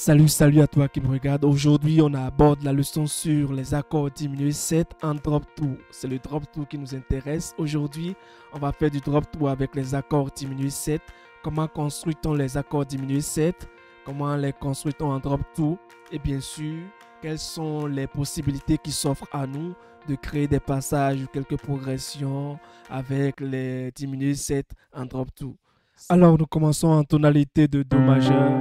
Salut à toi qui me regarde. Aujourd'hui, on aborde la leçon sur les accords diminués 7 en drop 2. C'est le drop 2 qui nous intéresse. Aujourd'hui, on va faire du drop 2 avec les accords diminués 7. Comment construit-on les accords diminués 7? Comment les construit-on en drop 2? Et bien sûr, quelles sont les possibilités qui s'offrent à nous de créer des passages ou quelques progressions avec les diminués 7 en drop 2. Alors, nous commençons en tonalité de Do majeur.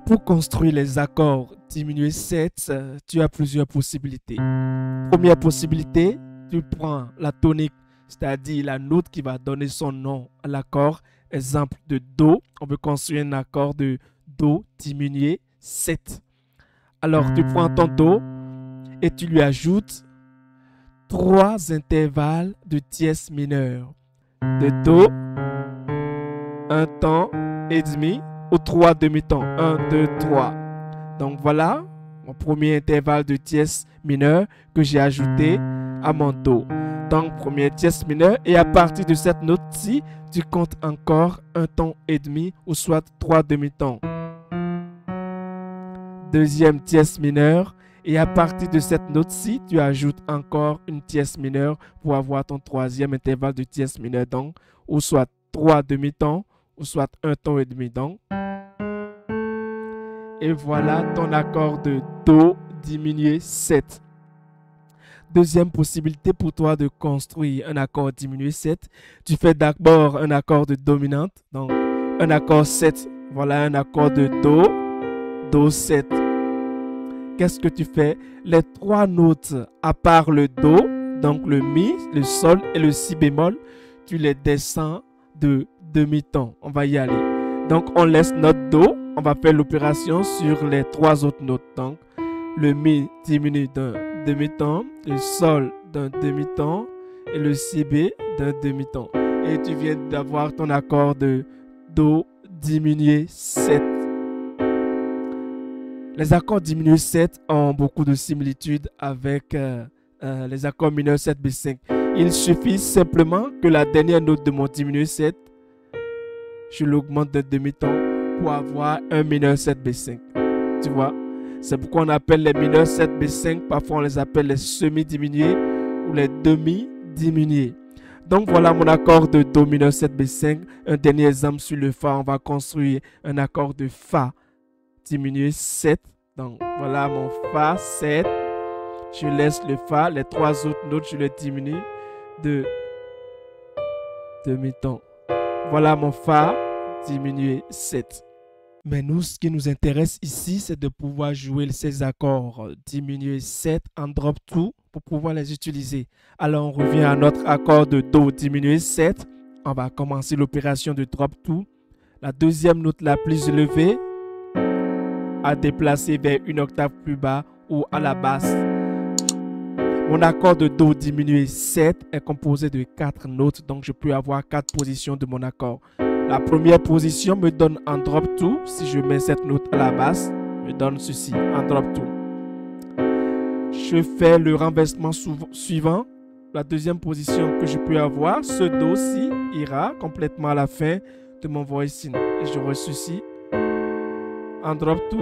Pour construire les accords diminués 7, tu as plusieurs possibilités. Première possibilité, tu prends la tonique, c'est-à-dire la note qui va donner son nom à l'accord. Exemple de Do, on veut construire un accord de Do diminué 7. Alors, tu prends ton Do et tu lui ajoutes 3 intervalles de dièse mineur. De Do, un temps et demi, ou 3 demi-temps. 1, 2, 3. Donc voilà mon premier intervalle de dièse mineur que j'ai ajouté à mon Do. Donc premier dièse mineur, et à partir de cette note-ci, tu comptes encore un ton et demi ou soit 3 demi-tons. Deuxième dièse mineur, et à partir de cette note-ci, tu ajoutes encore une dièse mineure pour avoir ton troisième intervalle de dièse mineur, donc ou soit 3 demi-tons ou soit un ton et demi. Donc et voilà ton accord de Do diminué 7. Deuxième possibilité pour toi de construire un accord diminué 7. Tu fais d'abord un accord de dominante. Donc, un accord 7. Voilà un accord de Do, Do 7. Qu'est-ce que tu fais? Les 3 notes à part le Do, donc le Mi, le Sol et le Si bémol, tu les descends de demi-ton. On va y aller. Donc, on laisse notre Do. On va faire l'opération sur les 3 autres notes. Donc, le Mi diminue d'un demi-ton, le Sol d'un demi-ton et le Si B d'un demi-ton. Et tu viens d'avoir ton accord de Do diminué 7. Les accords diminués 7 ont beaucoup de similitudes avec les accords mineurs 7 B5. Il suffit simplement que la dernière note de mon diminué 7, je l'augmente d'un demi-ton pour avoir un mineur 7 B5. Tu vois, c'est pourquoi on appelle les mineurs 7 B5, parfois on les appelle les semi-diminués ou les demi-diminués. Donc voilà mon accord de Do mineur 7 B5. Un dernier exemple sur le Fa, on va construire un accord de Fa diminué 7. Donc voilà mon Fa 7. Je laisse le Fa, les 3 autres notes, je les diminue de demi-ton. Voilà mon Fa diminué 7. Mais nous, ce qui nous intéresse ici, c'est de pouvoir jouer ces accords diminués 7 en drop 2 pour pouvoir les utiliser. Alors, on revient à notre accord de Do diminué 7. On va commencer l'opération de drop 2. La deuxième note la plus élevée à déplacer vers une octave plus bas ou à la basse. Mon accord de Do diminué 7 est composé de 4 notes, donc je peux avoir 4 positions de mon accord. La première position me donne en drop 2. Si je mets cette note à la basse, me donne ceci en drop 2. Je fais le renversement suivant. La deuxième position que je peux avoir, ce Do-ci ira complètement à la fin de mon voicing. Et je reçois ceci en drop 2.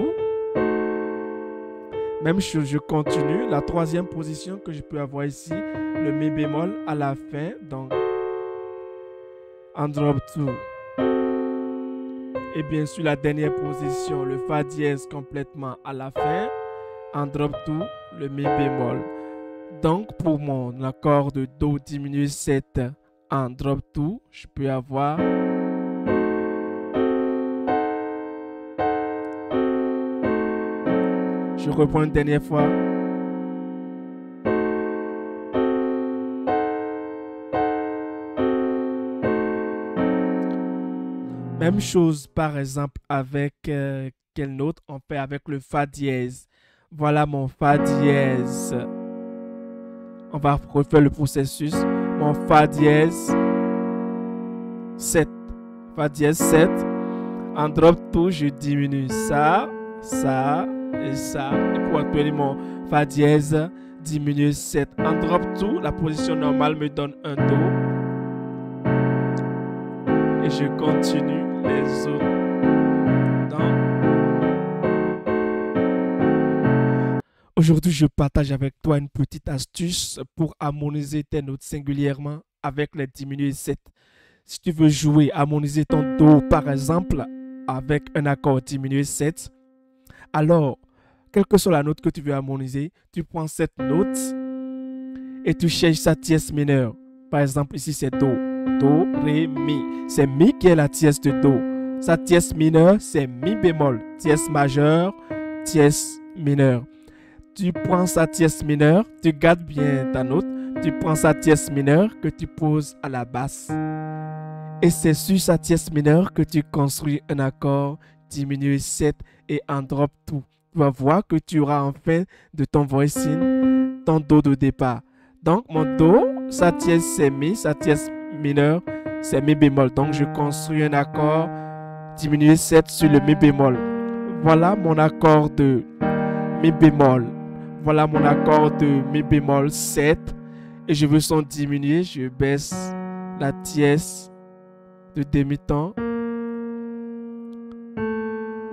Même chose, je continue. La troisième position que je peux avoir ici, le Mi bémol à la fin. Donc, en drop 2. Et bien sûr, la dernière position, le Fa dièse complètement à la fin. En drop 2, le Mi bémol. Donc, pour mon accord de Do diminué 7 en drop 2, je peux avoir je reprends une dernière fois. Même chose par exemple avec quelle note? On fait avec le Fa dièse. Voilà mon Fa dièse. On va refaire le processus. Mon Fa dièse 7. Fa dièse 7. En drop 2, je diminue ça, ça et ça. Et pour obtenir mon Fa dièse diminué 7. En drop 2, la position normale me donne un Do. Et je continue les autres. Donc, aujourd'hui, je partage avec toi une petite astuce pour harmoniser tes notes singulièrement avec les diminués 7. Si tu veux jouer, harmoniser ton Do, par exemple, avec un accord diminué 7, alors, quelle que soit la note que tu veux harmoniser, tu prends cette note et tu cherches sa tierce mineure. Par exemple, ici, c'est Do. Do, Ré, Mi. C'est Mi qui est la tierce de Do. Sa tierce mineure, c'est Mi bémol. Tierce majeure, tierce mineure. Tu prends sa tierce mineure, tu gardes bien ta note, tu prends sa tierce mineure que tu poses à la basse. Et c'est sur sa tierce mineure que tu construis un accord diminué 7 et en drop tout. Tu vas voir que tu auras en fin de ton voicing ton Do de départ. Donc mon Do, sa tierce c'est Mi, sa tierce mineure c'est Mi bémol. Donc je construis un accord diminué 7 sur le Mi bémol. Voilà mon accord de Mi bémol. Voilà mon accord de Mi bémol 7. Et je veux son diminuer. Je baisse la tierce de demi-ton.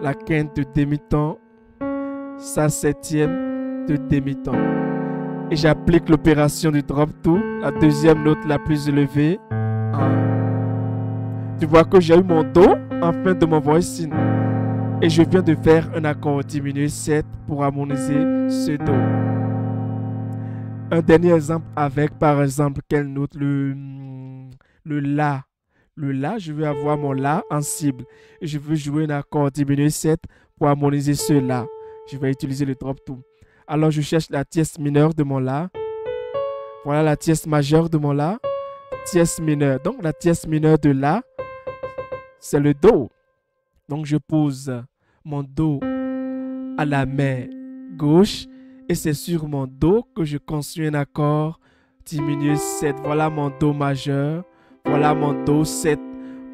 La quinte de demi-ton. Sa septième de demi-ton. Et j'applique l'opération du drop two. La deuxième note la plus élevée. Tu vois que j'ai eu mon Do en fin de mon voicing. Et je viens de faire un accord diminué 7 pour harmoniser ce Do. Un dernier exemple avec, par exemple, quelle note? Le La. Le La, je veux avoir mon La en cible. Et je veux jouer un accord diminué 7 pour harmoniser ce La. Je vais utiliser le drop two. Alors, je cherche la tierce mineure de mon La. Voilà la tierce majeure de mon La. Tierce mineure. Donc, la tierce mineure de La, c'est le Do. Donc, je pose mon Do à la main gauche et c'est sur mon Do que je construis un accord diminué 7. Voilà mon Do majeur. Voilà mon Do 7.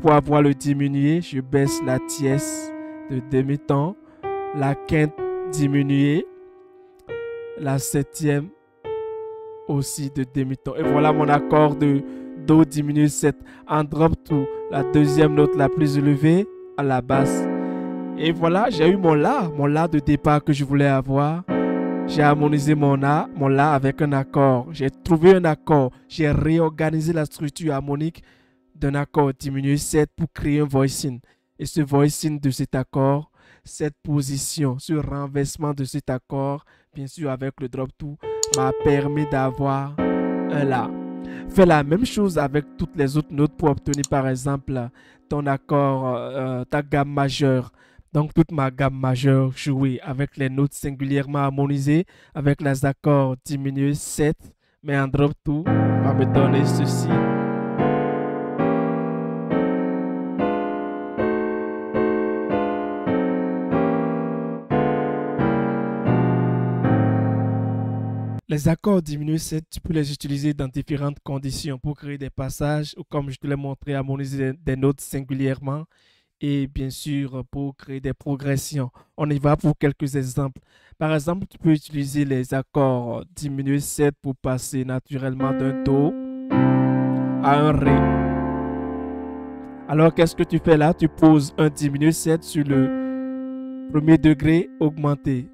Pour avoir le diminué, je baisse la tierce de demi-ton, la quinte diminuée, la septième aussi de demi-ton. Et voilà mon accord de Do diminué 7 en drop two, la deuxième note la plus élevée à la basse. Et voilà, j'ai eu mon La de départ que je voulais avoir. J'ai harmonisé mon La avec un accord. J'ai trouvé un accord. J'ai réorganisé la structure harmonique d'un accord diminué 7 pour créer un voicing. Et ce voicing de cet accord, cette position, ce renversement de cet accord, bien sûr avec le drop two, m'a permis d'avoir un La. Fais la même chose avec toutes les autres notes pour obtenir par exemple ton accord, ta gamme majeure. Donc toute ma gamme majeure jouée avec les notes singulièrement harmonisées, avec les accords diminués 7, mais en drop two va me donner ceci. Les accords diminués 7, tu peux les utiliser dans différentes conditions pour créer des passages ou comme je te l'ai montré, harmoniser des notes singulièrement et bien sûr pour créer des progressions. On y va pour quelques exemples. Par exemple, tu peux utiliser les accords diminués 7 pour passer naturellement d'un Do à un Ré. Alors, qu'est-ce que tu fais là? Tu poses un diminué 7 sur le premier degré augmenté,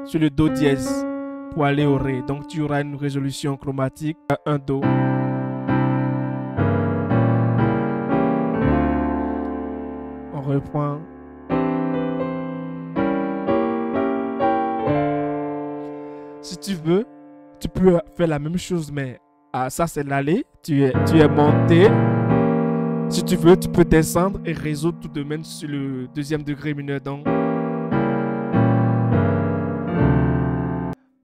sur le Do dièse, pour aller au Ré. Donc, tu auras une résolution chromatique à un Do. On reprend. Si tu veux, tu peux faire la même chose, mais ça, c'est l'aller. Tu es monté. Si tu veux, tu peux descendre et résoudre tout de même sur le deuxième degré mineur. Donc,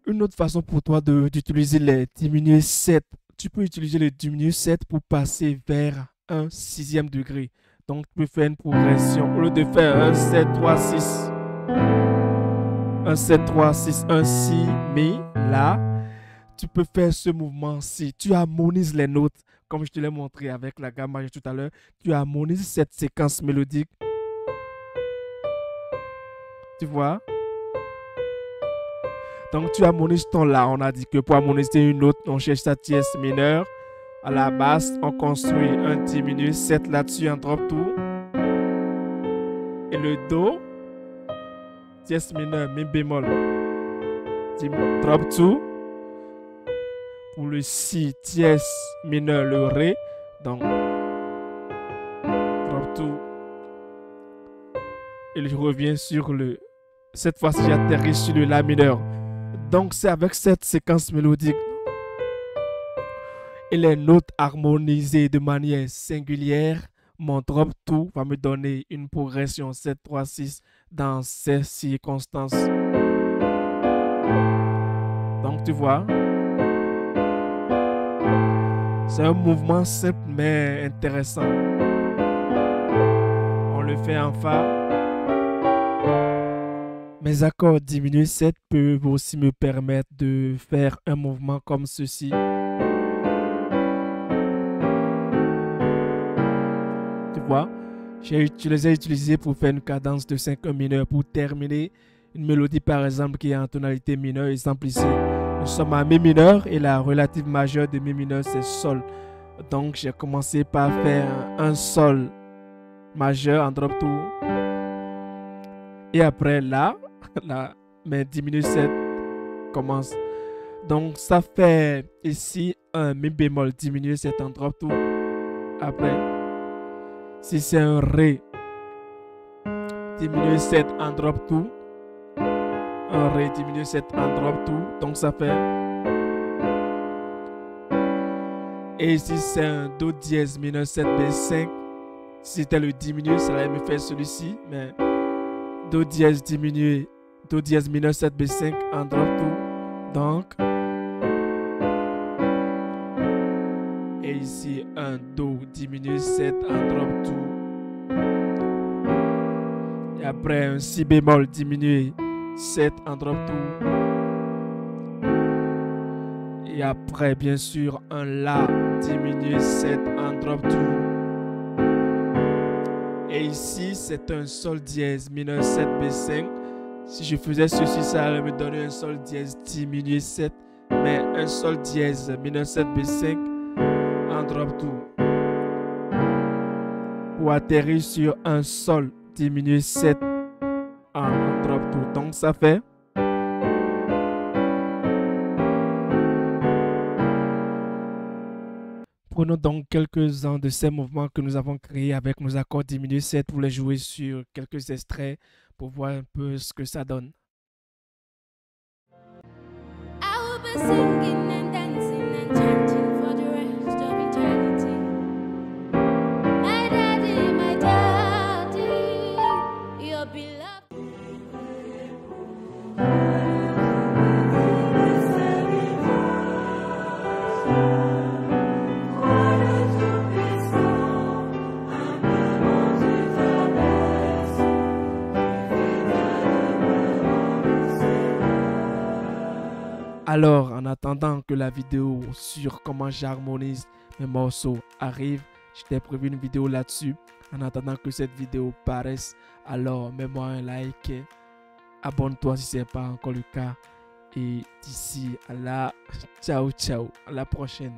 une autre façon pour toi d'utiliser les diminués 7, tu peux utiliser les diminués 7 pour passer vers un sixième degré. Donc, tu peux faire une progression. Au lieu de faire un 7, 3, 6, un 7, 3, 6, un Si, Mi, La, tu peux faire ce mouvement-ci. Tu harmonises les notes, comme je te l'ai montré avec la gamme majeure tout à l'heure. Tu harmonises cette séquence mélodique. Tu vois? Donc, tu harmonises ton La. On a dit que pour harmoniser une note, on cherche sa tierce mineure. À la basse, on construit un diminué 7 là-dessus, un drop two. Et le Do, dièse mineur, mi bémol, drop 2. Pour le Si dièse mineur, le Ré, donc drop 2. Et je reviens sur le... Cette fois-ci, j'atterris sur le La mineur. Donc, c'est avec cette séquence mélodique et les notes harmonisées de manière singulière, mon drop 2 va me donner une progression 7, 3, 6 dans ces circonstances. Donc, tu vois, c'est un mouvement simple mais intéressant. On le fait en Fa. Mes accords diminués 7 peuvent aussi me permettre de faire un mouvement comme ceci. Tu vois, je les ai utilisés pour faire une cadence de 5 mineur pour terminer une mélodie par exemple qui est en tonalité mineure. Exemple ici, nous sommes à Mi mineur et la relative majeure de Mi mineur c'est Sol. Donc j'ai commencé par faire un Sol majeur en drop 2. Et après là, la main diminue 7 commence. Donc ça fait ici un Mi bémol diminué 7 en drop 2. Après, si c'est un Ré diminué 7 en drop 2. Un Ré diminué 7 en drop 2. Donc ça fait. Et ici c'est un Do dièse mineur 7 B5. Si c'était le diminué, ça allait me faire celui-ci. Mais Do dièse diminué, Do dièse mineur 7 B5 en drop 2. Donc. Et ici un Do diminué 7 en drop 2. Et après un Si bémol diminué 7 en drop 2. Et après bien sûr un La diminué 7 en drop 2. Et ici c'est un Sol dièse mineur 7 B5. Si je faisais ceci, ça allait me donner un Sol dièse diminué 7. Mais un Sol dièse mineur 7 B5 en drop 2. Pour atterrir sur un Sol diminué 7 en drop 2. Donc ça fait. Prenons donc quelques-uns de ces mouvements que nous avons créés avec nos accords diminués 7 pour les jouer sur quelques extraits pour voir un peu ce que ça donne. I will be singing and dancing and chanting for the rest of eternity. My daddy, your beloved. Alors, en attendant que la vidéo sur comment j'harmonise mes morceaux arrive, je t'ai prévu une vidéo là-dessus. En attendant que cette vidéo paraisse, alors mets-moi un like, abonne-toi si ce n'est pas encore le cas. Et d'ici à là, ciao, ciao, à la prochaine.